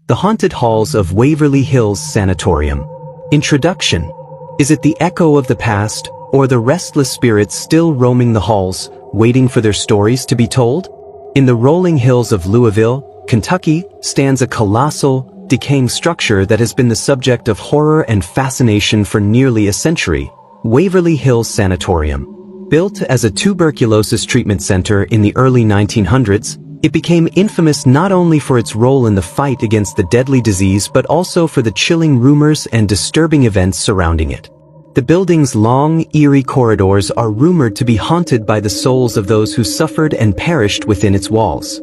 The Haunted Halls of Waverly Hills Sanatorium. Introduction. Is it the echo of the past, or the restless spirits still roaming the halls, waiting for their stories to be told? In the rolling hills of Louisville, Kentucky, stands a colossal, decaying structure that has been the subject of horror and fascination for nearly a century. Waverly Hills Sanatorium. Built as a tuberculosis treatment center in the early 1900s, it became infamous not only for its role in the fight against the deadly disease but also for the chilling rumors and disturbing events surrounding it. The building's long, eerie corridors are rumored to be haunted by the souls of those who suffered and perished within its walls.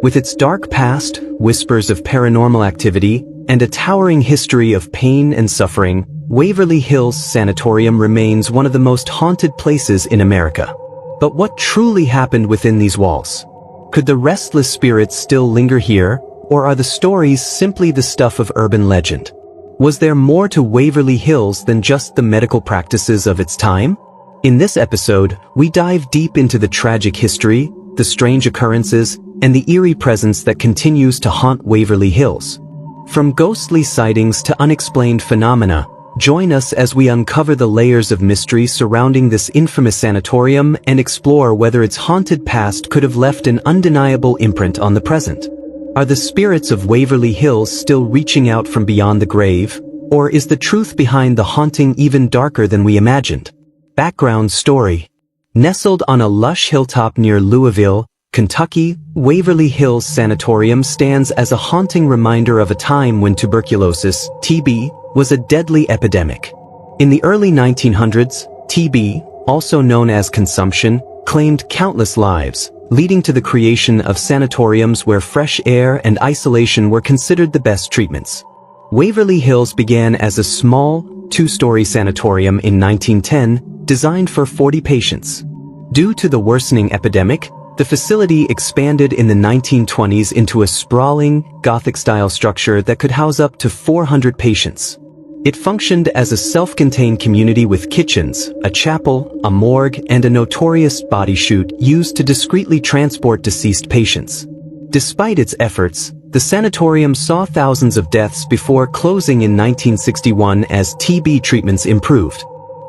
With its dark past, whispers of paranormal activity, and a towering history of pain and suffering, Waverly Hills Sanatorium remains one of the most haunted places in America. But what truly happened within these walls? Could the restless spirits still linger here, or are the stories simply the stuff of urban legend? Was there more to Waverly Hills than just the medical practices of its time? In this episode, we dive deep into the tragic history, the strange occurrences, and the eerie presence that continues to haunt Waverly Hills. From ghostly sightings to unexplained phenomena, join us as we uncover the layers of mystery surrounding this infamous sanatorium and explore whether its haunted past could have left an undeniable imprint on the present. Are the spirits of Waverly Hills still reaching out from beyond the grave, or is the truth behind the haunting even darker than we imagined? Background story. Nestled on a lush hilltop near Louisville, Kentucky, Waverly Hills Sanatorium stands as a haunting reminder of a time when tuberculosis, TB, was a deadly epidemic. In the early 1900s, TB, also known as consumption, claimed countless lives, leading to the creation of sanatoriums where fresh air and isolation were considered the best treatments. Waverly Hills began as a small, two-story sanatorium in 1910, designed for 40 patients. Due to the worsening epidemic, the facility expanded in the 1920s into a sprawling, Gothic-style structure that could house up to 400 patients. It functioned as a self-contained community with kitchens, a chapel, a morgue, and a notorious body chute used to discreetly transport deceased patients. Despite its efforts, the sanatorium saw thousands of deaths before closing in 1961 as TB treatments improved.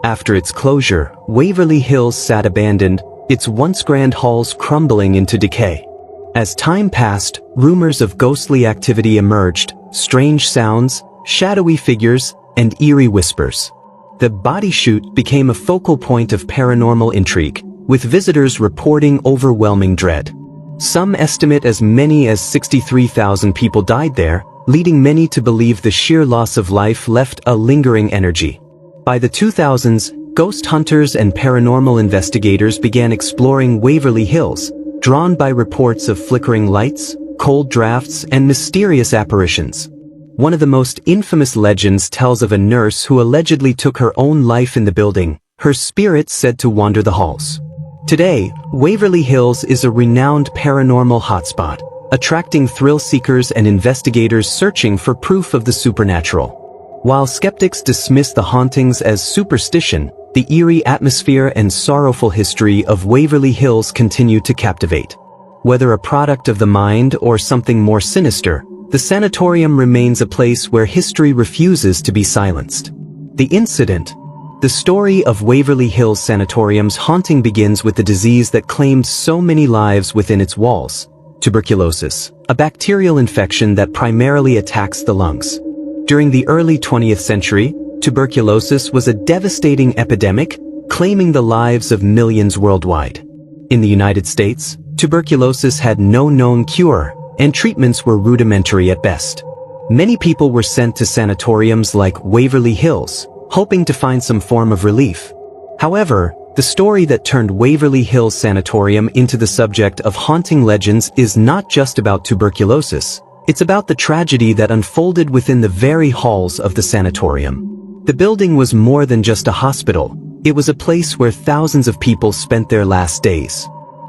After its closure, Waverly Hills sat abandoned, its once grand halls crumbling into decay. As time passed, rumors of ghostly activity emerged, strange sounds, shadowy figures, and eerie whispers. The body chute became a focal point of paranormal intrigue, with visitors reporting overwhelming dread. Some estimate as many as 63,000 people died there, leading many to believe the sheer loss of life left a lingering energy. By the 2000s, ghost hunters and paranormal investigators began exploring Waverly Hills, drawn by reports of flickering lights, cold drafts, and mysterious apparitions. One of the most infamous legends tells of a nurse who allegedly took her own life in the building, her spirit said to wander the halls. Today, Waverly Hills is a renowned paranormal hotspot, attracting thrill-seekers and investigators searching for proof of the supernatural. While skeptics dismiss the hauntings as superstition, the eerie atmosphere and sorrowful history of Waverly Hills continue to captivate. Whether a product of the mind or something more sinister, the sanatorium remains a place where history refuses to be silenced. The incident. The story of Waverly Hills Sanatorium's haunting begins with the disease that claimed so many lives within its walls: tuberculosis, a bacterial infection that primarily attacks the lungs. During the early 20th century, tuberculosis was a devastating epidemic, claiming the lives of millions worldwide. In the United States, tuberculosis had no known cure, and treatments were rudimentary at best. Many people were sent to sanatoriums like Waverly Hills, hoping to find some form of relief. However, the story that turned Waverly Hills Sanatorium into the subject of haunting legends is not just about tuberculosis. It's about the tragedy that unfolded within the very halls of the sanatorium. The building was more than just a hospital. It was a place where thousands of people spent their last days.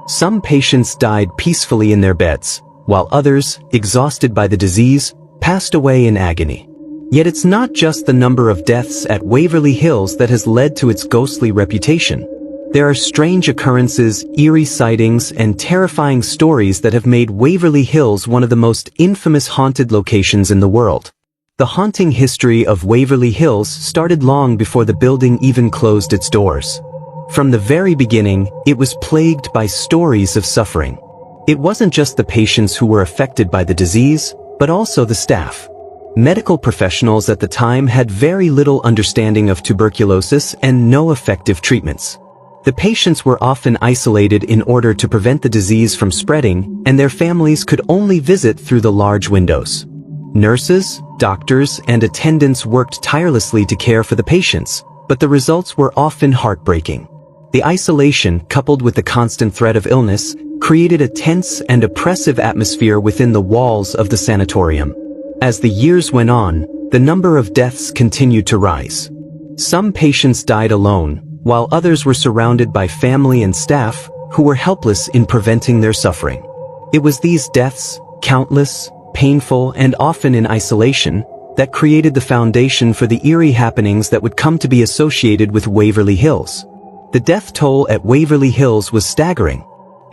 Some patients died peacefully in their beds, while others, exhausted by the disease, passed away in agony. Yet it's not just the number of deaths at Waverly Hills that has led to its ghostly reputation. There are strange occurrences, eerie sightings, and terrifying stories that have made Waverly Hills one of the most infamous haunted locations in the world. The haunting history of Waverly Hills started long before the building even closed its doors. From the very beginning, it was plagued by stories of suffering. It wasn't just the patients who were affected by the disease, but also the staff. Medical professionals at the time had very little understanding of tuberculosis and no effective treatments. The patients were often isolated in order to prevent the disease from spreading, and their families could only visit through the large windows. Nurses, doctors, and attendants worked tirelessly to care for the patients, but the results were often heartbreaking. The isolation, coupled with the constant threat of illness, created a tense and oppressive atmosphere within the walls of the sanatorium. As the years went on, the number of deaths continued to rise. Some patients died alone, while others were surrounded by family and staff who were helpless in preventing their suffering. It was these deaths, countless, painful, and often in isolation, that created the foundation for the eerie happenings that would come to be associated with Waverly Hills. The death toll at Waverly Hills was staggering.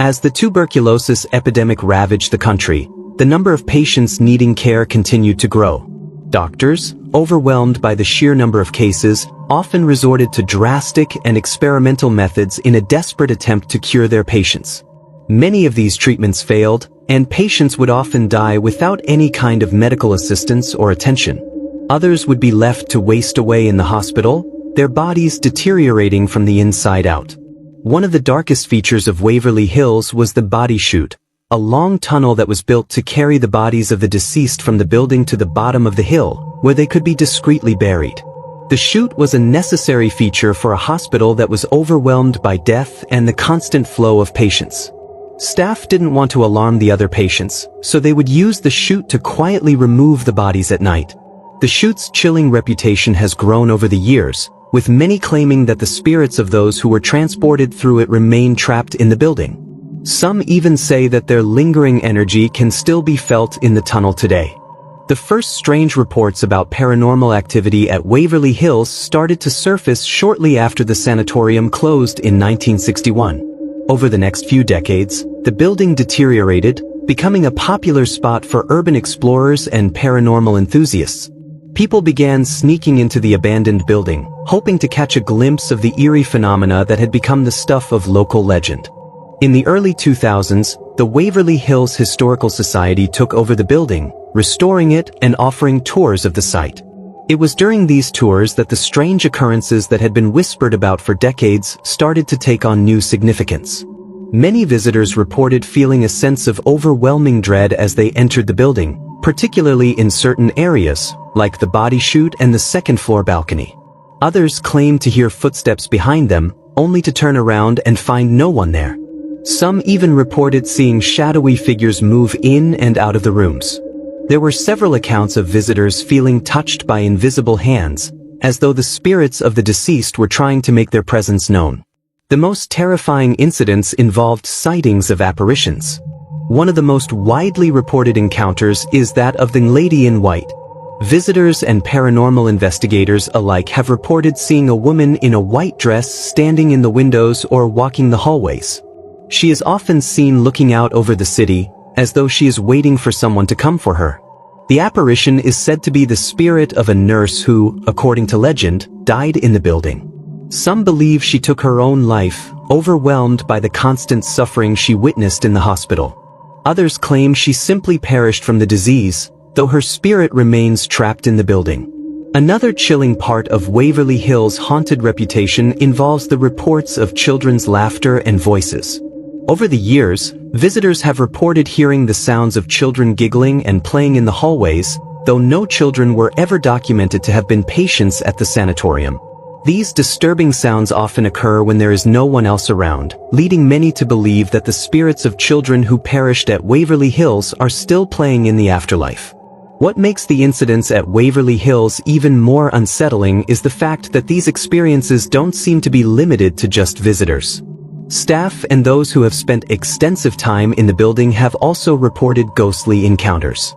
As the tuberculosis epidemic ravaged the country, the number of patients needing care continued to grow. Doctors, overwhelmed by the sheer number of cases, often resorted to drastic and experimental methods in a desperate attempt to cure their patients. Many of these treatments failed, and patients would often die without any kind of medical assistance or attention. Others would be left to waste away in the hospital, their bodies deteriorating from the inside out. One of the darkest features of Waverly Hills was the body chute, a long tunnel that was built to carry the bodies of the deceased from the building to the bottom of the hill, where they could be discreetly buried. The chute was a necessary feature for a hospital that was overwhelmed by death and the constant flow of patients. Staff didn't want to alarm the other patients, so they would use the chute to quietly remove the bodies at night. The chute's chilling reputation has grown over the years, with many claiming that the spirits of those who were transported through it remain trapped in the building. Some even say that their lingering energy can still be felt in the tunnel today. The first strange reports about paranormal activity at Waverly Hills started to surface shortly after the sanatorium closed in 1961. Over the next few decades, the building deteriorated, becoming a popular spot for urban explorers and paranormal enthusiasts. People began sneaking into the abandoned building, hoping to catch a glimpse of the eerie phenomena that had become the stuff of local legend. In the early 2000s, the Waverly Hills Historical Society took over the building, restoring it and offering tours of the site. It was during these tours that the strange occurrences that had been whispered about for decades started to take on new significance. Many visitors reported feeling a sense of overwhelming dread as they entered the building, particularly in certain areas, like the body chute and the second-floor balcony. Others claimed to hear footsteps behind them, only to turn around and find no one there. Some even reported seeing shadowy figures move in and out of the rooms. There were several accounts of visitors feeling touched by invisible hands, as though the spirits of the deceased were trying to make their presence known. The most terrifying incidents involved sightings of apparitions. One of the most widely reported encounters is that of the lady in white. Visitors and paranormal investigators alike have reported seeing a woman in a white dress standing in the windows or walking the hallways. She is often seen looking out over the city, as though she is waiting for someone to come for her. The apparition is said to be the spirit of a nurse who, according to legend, died in the building. Some believe she took her own life, overwhelmed by the constant suffering she witnessed in the hospital. Others claim she simply perished from the disease, though her spirit remains trapped in the building. Another chilling part of Waverly Hills' haunted reputation involves the reports of children's laughter and voices. Over the years, visitors have reported hearing the sounds of children giggling and playing in the hallways, though no children were ever documented to have been patients at the sanatorium. These disturbing sounds often occur when there is no one else around, leading many to believe that the spirits of children who perished at Waverly Hills are still playing in the afterlife. What makes the incidents at Waverly Hills even more unsettling is the fact that these experiences don't seem to be limited to just visitors. Staff and those who have spent extensive time in the building have also reported ghostly encounters.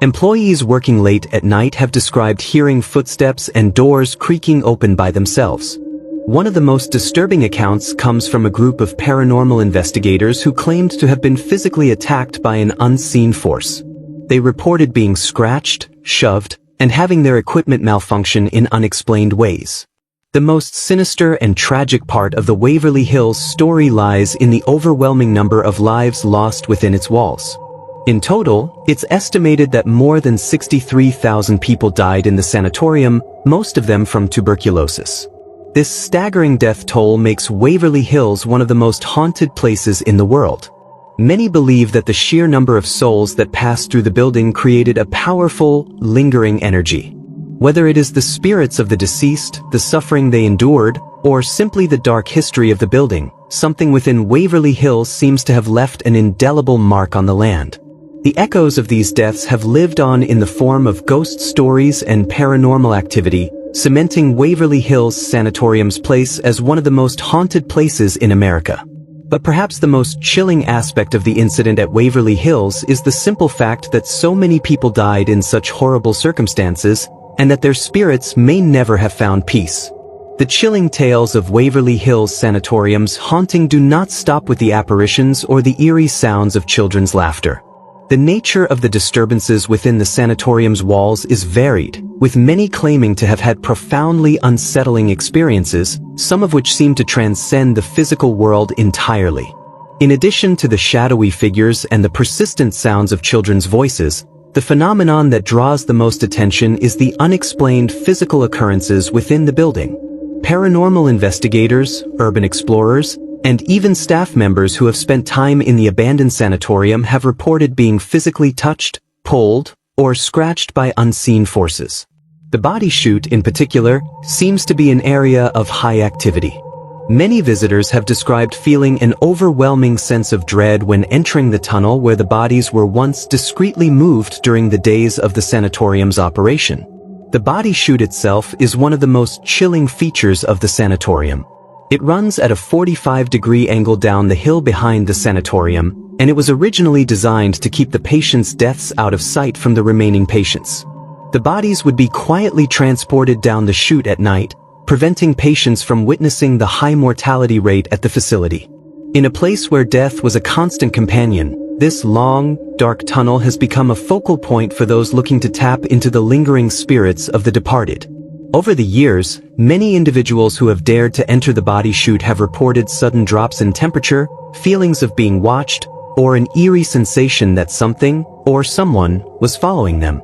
Employees working late at night have described hearing footsteps and doors creaking open by themselves. One of the most disturbing accounts comes from a group of paranormal investigators who claimed to have been physically attacked by an unseen force. They reported being scratched, shoved, and having their equipment malfunction in unexplained ways. The most sinister and tragic part of the Waverly Hills story lies in the overwhelming number of lives lost within its walls. In total, it's estimated that more than 63,000 people died in the sanatorium, most of them from tuberculosis. This staggering death toll makes Waverly Hills one of the most haunted places in the world. Many believe that the sheer number of souls that passed through the building created a powerful, lingering energy. Whether it is the spirits of the deceased, the suffering they endured, or simply the dark history of the building, something within Waverly Hills seems to have left an indelible mark on the land. The echoes of these deaths have lived on in the form of ghost stories and paranormal activity, cementing Waverly Hills Sanatorium's place as one of the most haunted places in America. But perhaps the most chilling aspect of the incident at Waverly Hills is the simple fact that so many people died in such horrible circumstances, and that their spirits may never have found peace. The chilling tales of Waverly Hills Sanatorium's haunting do not stop with the apparitions or the eerie sounds of children's laughter. The nature of the disturbances within the sanatorium's walls is varied, with many claiming to have had profoundly unsettling experiences, some of which seem to transcend the physical world entirely. In addition to the shadowy figures and the persistent sounds of children's voices, the phenomenon that draws the most attention is the unexplained physical occurrences within the building. Paranormal investigators, urban explorers, and even staff members who have spent time in the abandoned sanatorium have reported being physically touched, pulled, or scratched by unseen forces. The body chute, in particular, seems to be an area of high activity. Many visitors have described feeling an overwhelming sense of dread when entering the tunnel where the bodies were once discreetly moved during the days of the sanatorium's operation. The body chute itself is one of the most chilling features of the sanatorium. It runs at a 45-degree angle down the hill behind the sanatorium, and it was originally designed to keep the patients' deaths out of sight from the remaining patients. The bodies would be quietly transported down the chute at night, preventing patients from witnessing the high mortality rate at the facility. In a place where death was a constant companion, this long, dark tunnel has become a focal point for those looking to tap into the lingering spirits of the departed. Over the years, many individuals who have dared to enter the body chute have reported sudden drops in temperature, feelings of being watched, or an eerie sensation that something, or someone, was following them.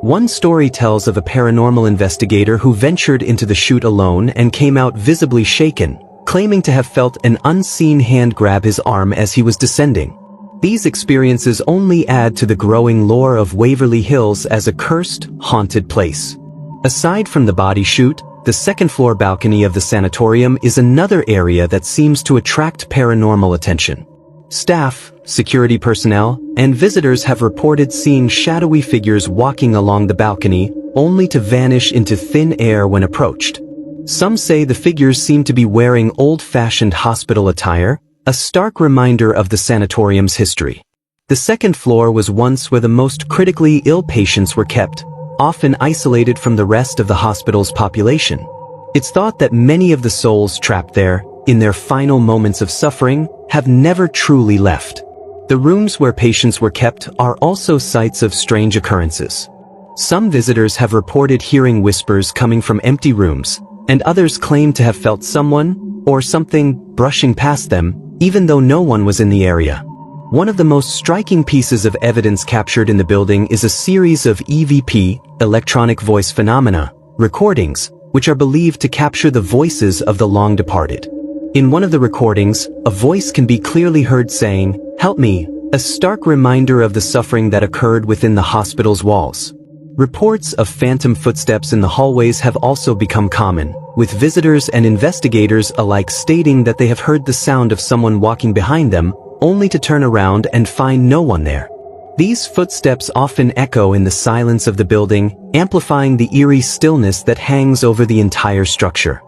One story tells of a paranormal investigator who ventured into the chute alone and came out visibly shaken, claiming to have felt an unseen hand grab his arm as he was descending. These experiences only add to the growing lore of Waverly Hills as a cursed, haunted place. Aside from the body chute, the second-floor balcony of the sanatorium is another area that seems to attract paranormal attention. Staff, security personnel, and visitors have reported seeing shadowy figures walking along the balcony, only to vanish into thin air when approached. Some say the figures seem to be wearing old-fashioned hospital attire, a stark reminder of the sanatorium's history. The second floor was once where the most critically ill patients were kept, often isolated from the rest of the hospital's population. It's thought that many of the souls trapped there, in their final moments of suffering, have never truly left. The rooms where patients were kept are also sites of strange occurrences. Some visitors have reported hearing whispers coming from empty rooms, and others claim to have felt someone, or something, brushing past them, even though no one was in the area. One of the most striking pieces of evidence captured in the building is a series of EVP, electronic voice phenomena, recordings, which are believed to capture the voices of the long departed. In one of the recordings, a voice can be clearly heard saying, "Help me," a stark reminder of the suffering that occurred within the hospital's walls. Reports of phantom footsteps in the hallways have also become common, with visitors and investigators alike stating that they have heard the sound of someone walking behind them, only to turn around and find no one there. These footsteps often echo in the silence of the building, amplifying the eerie stillness that hangs over the entire structure.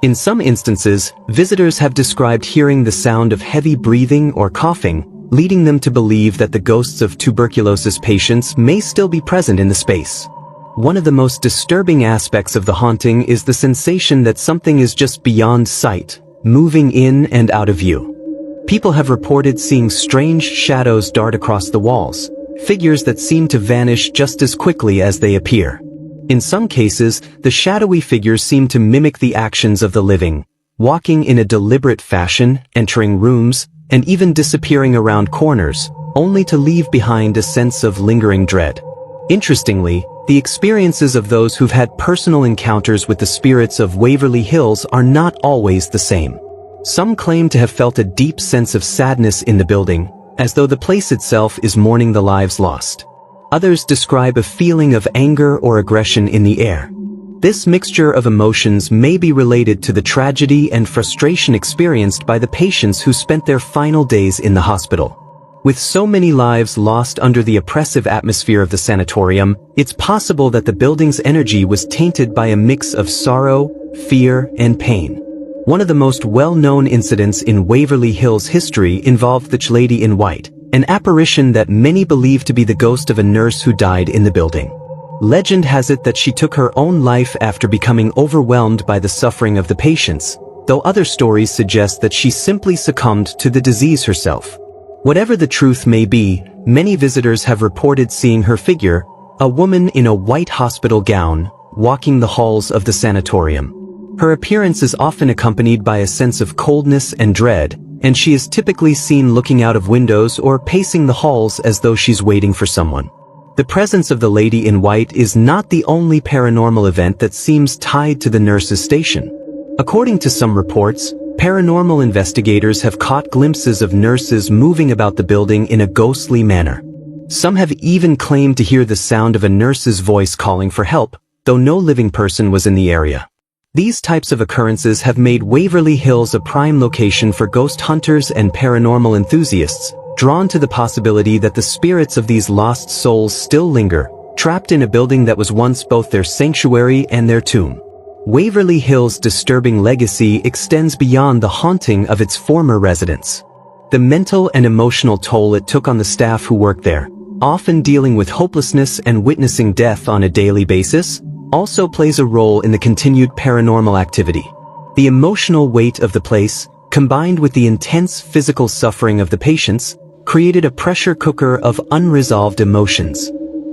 In some instances, visitors have described hearing the sound of heavy breathing or coughing, leading them to believe that the ghosts of tuberculosis patients may still be present in the space. One of the most disturbing aspects of the haunting is the sensation that something is just beyond sight, moving in and out of view. People have reported seeing strange shadows dart across the walls, figures that seem to vanish just as quickly as they appear. In some cases, the shadowy figures seem to mimic the actions of the living, walking in a deliberate fashion, entering rooms, and even disappearing around corners, only to leave behind a sense of lingering dread. Interestingly, the experiences of those who've had personal encounters with the spirits of Waverly Hills are not always the same. Some claim to have felt a deep sense of sadness in the building, as though the place itself is mourning the lives lost. Others describe a feeling of anger or aggression in the air. This mixture of emotions may be related to the tragedy and frustration experienced by the patients who spent their final days in the hospital. With so many lives lost under the oppressive atmosphere of the sanatorium, it's possible that the building's energy was tainted by a mix of sorrow, fear, and pain. One of the most well-known incidents in Waverly Hills history involved the Lady in White, an apparition that many believe to be the ghost of a nurse who died in the building. Legend has it that she took her own life after becoming overwhelmed by the suffering of the patients, though other stories suggest that she simply succumbed to the disease herself. Whatever the truth may be, many visitors have reported seeing her figure, a woman in a white hospital gown, walking the halls of the sanatorium. Her appearance is often accompanied by a sense of coldness and dread, and she is typically seen looking out of windows or pacing the halls as though she's waiting for someone. The presence of the Lady in White is not the only paranormal event that seems tied to the nurse's station. According to some reports, paranormal investigators have caught glimpses of nurses moving about the building in a ghostly manner. Some have even claimed to hear the sound of a nurse's voice calling for help, though no living person was in the area. These types of occurrences have made Waverly Hills a prime location for ghost hunters and paranormal enthusiasts, drawn to the possibility that the spirits of these lost souls still linger, trapped in a building that was once both their sanctuary and their tomb. Waverly Hills' disturbing legacy extends beyond the haunting of its former residents. The mental and emotional toll it took on the staff who worked there, often dealing with hopelessness and witnessing death on a daily basis, also plays a role in the continued paranormal activity. The emotional weight of the place, combined with the intense physical suffering of the patients, created a pressure cooker of unresolved emotions.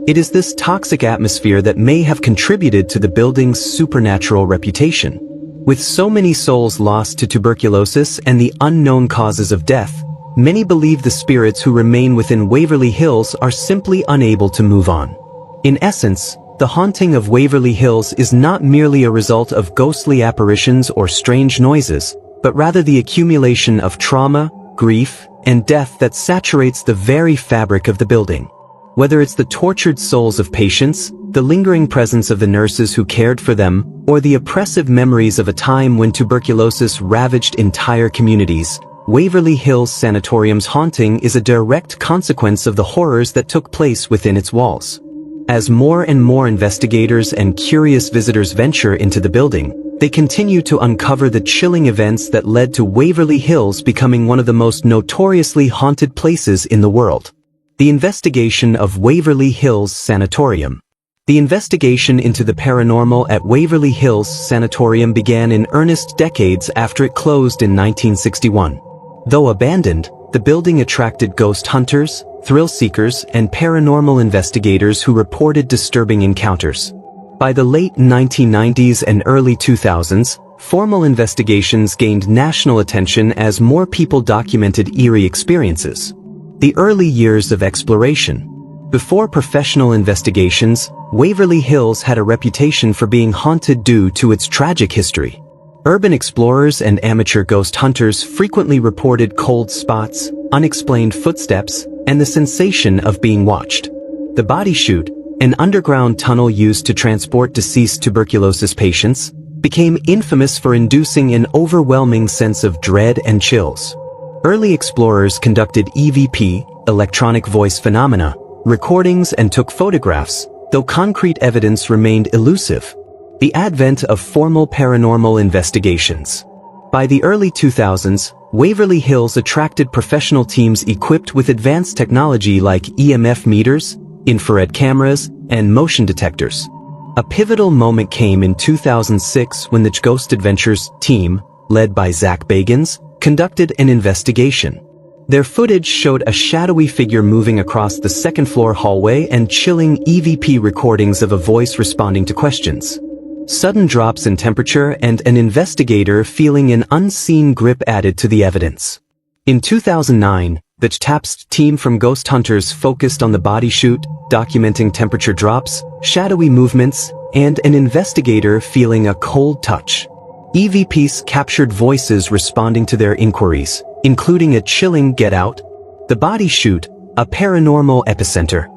It is this toxic atmosphere that may have contributed to the building's supernatural reputation. With so many souls lost to tuberculosis and the unknown causes of death, many believe the spirits who remain within Waverly Hills are simply unable to move on. In essence, the haunting of Waverly Hills is not merely a result of ghostly apparitions or strange noises, but rather the accumulation of trauma, grief, and death that saturates the very fabric of the building. Whether it's the tortured souls of patients, the lingering presence of the nurses who cared for them, or the oppressive memories of a time when tuberculosis ravaged entire communities, Waverly Hills Sanatorium's haunting is a direct consequence of the horrors that took place within its walls. As more and more investigators and curious visitors venture into the building, they continue to uncover the chilling events that led to Waverly Hills becoming one of the most notoriously haunted places in the world. The investigation of Waverly Hills Sanatorium. The investigation into the paranormal at Waverly Hills Sanatorium began in earnest decades after it closed in 1961. Though abandoned, the building attracted ghost hunters, thrill seekers, and paranormal investigators who reported disturbing encounters. By the late 1990s and early 2000s, formal investigations gained national attention as more people documented eerie experiences. The early years of exploration. Before professional investigations, Waverly Hills had a reputation for being haunted due to its tragic history. Urban explorers and amateur ghost hunters frequently reported cold spots, unexplained footsteps, and the sensation of being watched. The Body Chute, an underground tunnel used to transport deceased tuberculosis patients, became infamous for inducing an overwhelming sense of dread and chills. Early explorers conducted EVP, electronic voice phenomena, recordings and took photographs, though concrete evidence remained elusive. The advent of formal paranormal investigations. By the early 2000s, Waverly Hills attracted professional teams equipped with advanced technology like EMF meters, infrared cameras, and motion detectors. A pivotal moment came in 2006 when the Ghost Adventures team, led by Zach Bagans, conducted an investigation. Their footage showed a shadowy figure moving across the second-floor hallway and chilling EVP recordings of a voice responding to questions. Sudden drops in temperature and an investigator feeling an unseen grip added to the evidence. In 2009, the TAPS team from Ghost Hunters focused on the body chute, documenting temperature drops, shadowy movements, and an investigator feeling a cold touch. EVPs captured voices responding to their inquiries, including a chilling "get out." The body chute, a paranormal epicenter.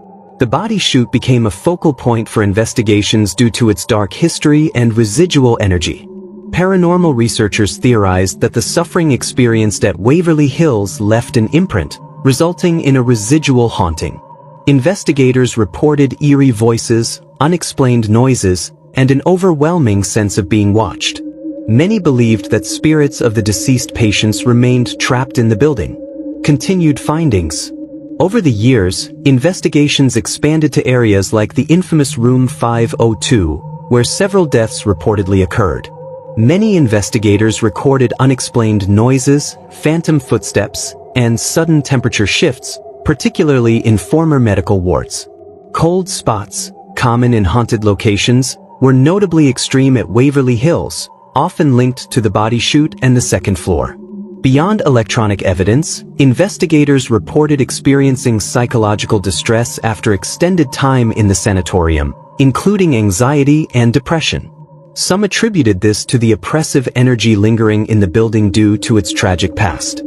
The body chute became a focal point for investigations due to its dark history and residual energy. Paranormal researchers theorized that the suffering experienced at Waverly Hills left an imprint, resulting in a residual haunting. Investigators reported eerie voices, unexplained noises, and an overwhelming sense of being watched. Many believed that spirits of the deceased patients remained trapped in the building. Continued findings. Over the years, investigations expanded to areas like the infamous Room 502, where several deaths reportedly occurred. Many investigators recorded unexplained noises, phantom footsteps, and sudden temperature shifts, particularly in former medical wards. Cold spots, common in haunted locations, were notably extreme at Waverly Hills, often linked to the body chute and the second floor. Beyond electronic evidence, investigators reported experiencing psychological distress after extended time in the sanatorium, including anxiety and depression. Some attributed this to the oppressive energy lingering in the building due to its tragic past.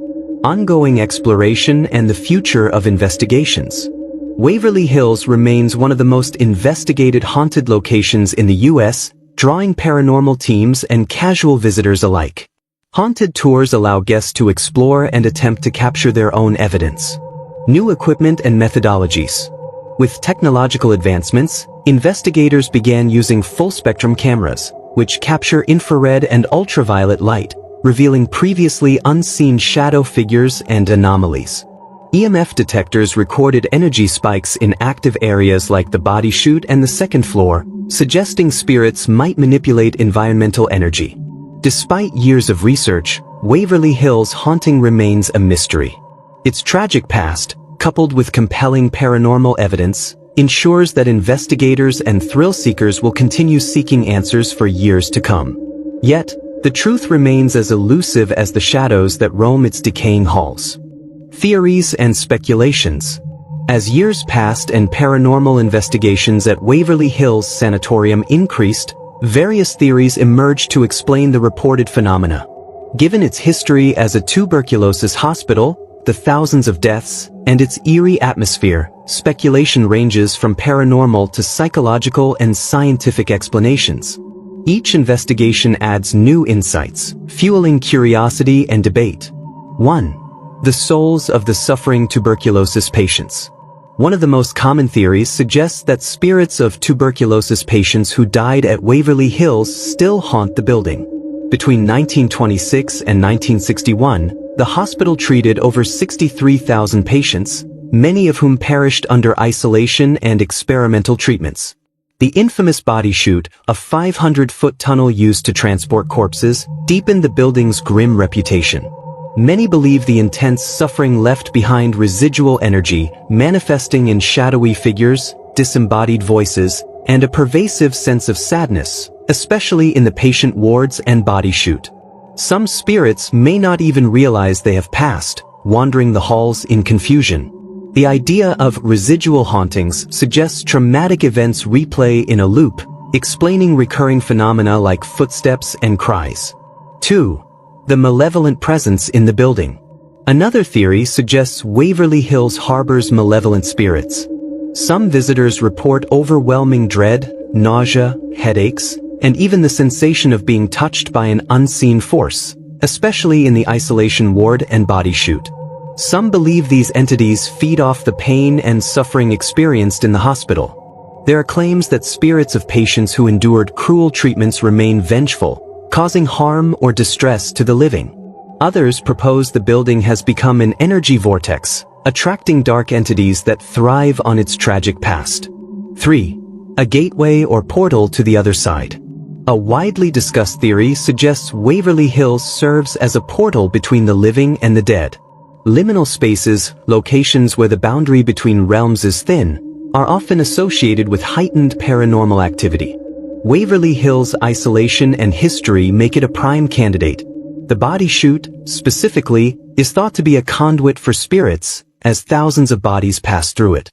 Ongoing exploration and the future of investigations. Waverly Hills remains one of the most investigated haunted locations in the U.S., drawing paranormal teams and casual visitors alike. Haunted tours allow guests to explore and attempt to capture their own evidence. New equipment and methodologies. With technological advancements, investigators began using full-spectrum cameras, which capture infrared and ultraviolet light, revealing previously unseen shadow figures and anomalies. EMF detectors recorded energy spikes in active areas like the body chute and the second floor, suggesting spirits might manipulate environmental energy. Despite years of research, Waverly Hills haunting remains a mystery. Its tragic past, coupled with compelling paranormal evidence, ensures that investigators and thrill-seekers will continue seeking answers for years to come. Yet, the truth remains as elusive as the shadows that roam its decaying halls. Theories and speculations. As years passed and paranormal investigations at Waverly Hills Sanatorium increased, various theories emerged to explain the reported phenomena. Given its history as a tuberculosis hospital, the thousands of deaths, and its eerie atmosphere, speculation ranges from paranormal to psychological and scientific explanations. Each investigation adds new insights, fueling curiosity and debate. 1. The souls of the suffering tuberculosis patients. One of the most common theories suggests that spirits of tuberculosis patients who died at Waverly Hills still haunt the building. Between 1926 and 1961, the hospital treated over 63,000 patients, many of whom perished under isolation and experimental treatments. The infamous body chute, a 500-foot tunnel used to transport corpses, deepened the building's grim reputation. Many believe the intense suffering left behind residual energy, manifesting in shadowy figures, disembodied voices, and a pervasive sense of sadness, especially in the patient wards and body chute. Some spirits may not even realize they have passed, wandering the halls in confusion. The idea of residual hauntings suggests traumatic events replay in a loop, explaining recurring phenomena like footsteps and cries. 2. The malevolent presence in the building. Another theory suggests Waverly Hills harbors malevolent spirits. Some visitors report overwhelming dread, nausea, headaches, and even the sensation of being touched by an unseen force, especially in the isolation ward and body chute. Some believe these entities feed off the pain and suffering experienced in the hospital. There are claims that spirits of patients who endured cruel treatments remain vengeful, causing harm or distress to the living. Others propose the building has become an energy vortex, attracting dark entities that thrive on its tragic past. 3. a gateway or portal to the other side. A widely discussed theory suggests Waverly Hills serves as a portal between the living and the dead. Liminal spaces, locations where the boundary between realms is thin, are often associated with heightened paranormal activity. Waverly Hills' isolation and history make it a prime candidate. The body chute, specifically, is thought to be a conduit for spirits, as thousands of bodies pass through it.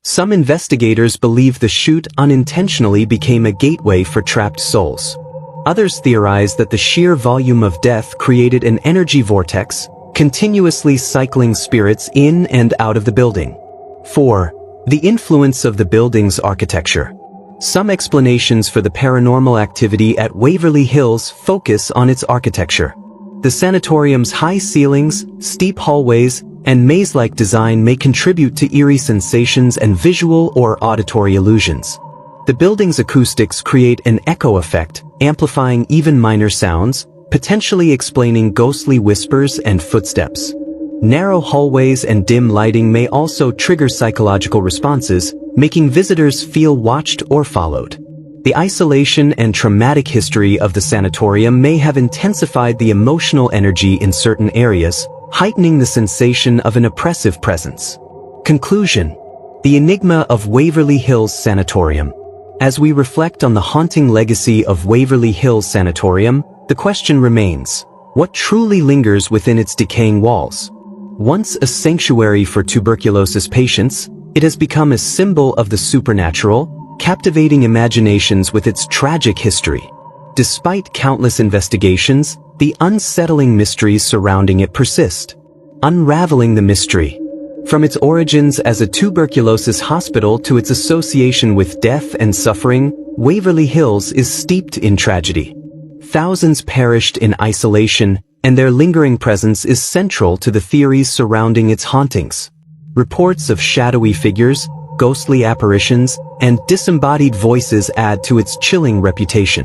Some investigators believe the chute unintentionally became a gateway for trapped souls. Others theorize that the sheer volume of death created an energy vortex, continuously cycling spirits in and out of the building. 4. The influence of the building's architecture. Some explanations for the paranormal activity at Waverly Hills focus on its architecture. The sanatorium's high ceilings, steep hallways, and maze-like design may contribute to eerie sensations and visual or auditory illusions. The building's acoustics create an echo effect, amplifying even minor sounds, potentially explaining ghostly whispers and footsteps. Narrow hallways and dim lighting may also trigger psychological responses, making visitors feel watched or followed. The isolation and traumatic history of the sanatorium may have intensified the emotional energy in certain areas, heightening the sensation of an oppressive presence. Conclusion: the enigma of Waverly Hills Sanatorium. As we reflect on the haunting legacy of Waverly Hills Sanatorium, the question remains, what truly lingers within its decaying walls? Once a sanctuary for tuberculosis patients, it has become a symbol of the supernatural, captivating imaginations with its tragic history. Despite countless investigations, the unsettling mysteries surrounding it persist. Unraveling the mystery. From its origins as a tuberculosis hospital to its association with death and suffering, Waverly Hills is steeped in tragedy. Thousands perished in isolation, and their lingering presence is central to the theories surrounding its hauntings. Reports of shadowy figures, ghostly apparitions, and disembodied voices add to its chilling reputation.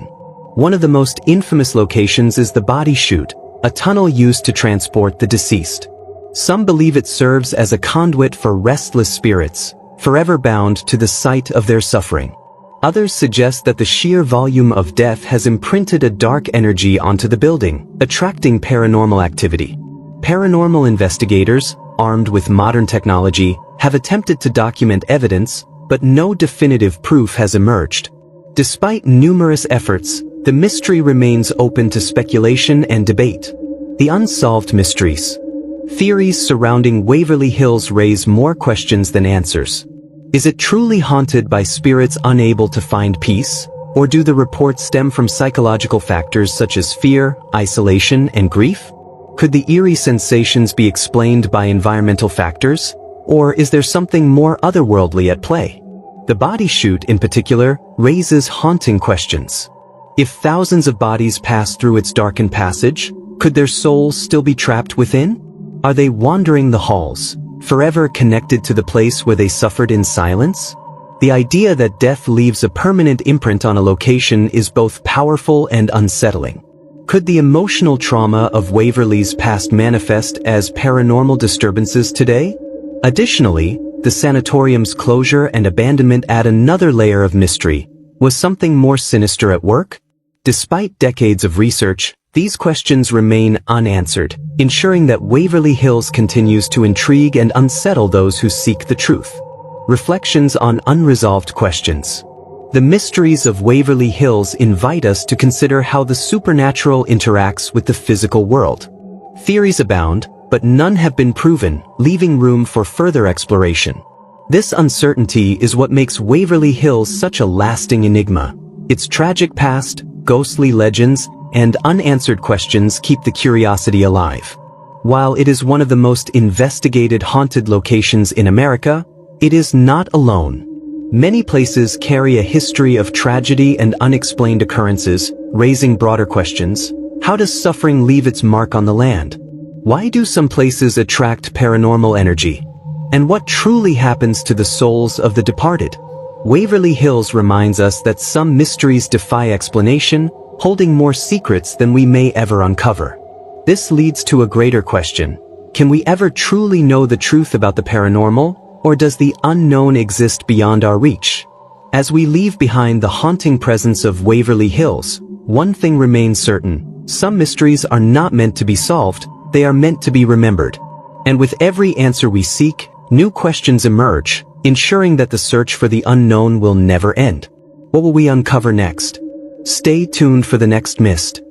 One of the most infamous locations is the body chute, a tunnel used to transport the deceased. Some believe it serves as a conduit for restless spirits, forever bound to the site of their suffering. Others suggest that the sheer volume of death has imprinted a dark energy onto the building, attracting paranormal activity. Paranormal investigators, armed with modern technology, have attempted to document evidence, but no definitive proof has emerged. Despite numerous efforts, the mystery remains open to speculation and debate. The Unsolved Mysteries. Theories surrounding Waverly Hills raise more questions than answers. Is it truly haunted by spirits unable to find peace? Or do the reports stem from psychological factors such as fear, isolation, and grief? Could the eerie sensations be explained by environmental factors? Or is there something more otherworldly at play? The body chute, in particular, raises haunting questions. If thousands of bodies pass through its darkened passage, could their souls still be trapped within? Are they wandering the halls, forever connected to the place where they suffered in silence? The idea that death leaves a permanent imprint on a location is both powerful and unsettling. Could the emotional trauma of Waverly's past manifest as paranormal disturbances today? Additionally, the sanatorium's closure and abandonment add another layer of mystery. Was something more sinister at work? Despite decades of research, these questions remain unanswered, ensuring that Waverly Hills continues to intrigue and unsettle those who seek the truth. Reflections on unresolved questions. The mysteries of Waverly Hills invite us to consider how the supernatural interacts with the physical world. Theories abound, but none have been proven, leaving room for further exploration. This uncertainty is what makes Waverly Hills such a lasting enigma. Its tragic past, ghostly legends, and unanswered questions keep the curiosity alive. While it is one of the most investigated haunted locations in America, it is not alone. Many places carry a history of tragedy and unexplained occurrences, raising broader questions. How does suffering leave its mark on the land? Why do some places attract paranormal energy? And what truly happens to the souls of the departed? Waverly Hills reminds us that some mysteries defy explanation, holding more secrets than we may ever uncover. This leads to a greater question. Can we ever truly know the truth about the paranormal, or does the unknown exist beyond our reach? As we leave behind the haunting presence of Waverly Hills, one thing remains certain: some mysteries are not meant to be solved, they are meant to be remembered. And with every answer we seek, new questions emerge, ensuring that the search for the unknown will never end. What will we uncover next? Stay tuned for the next Mist.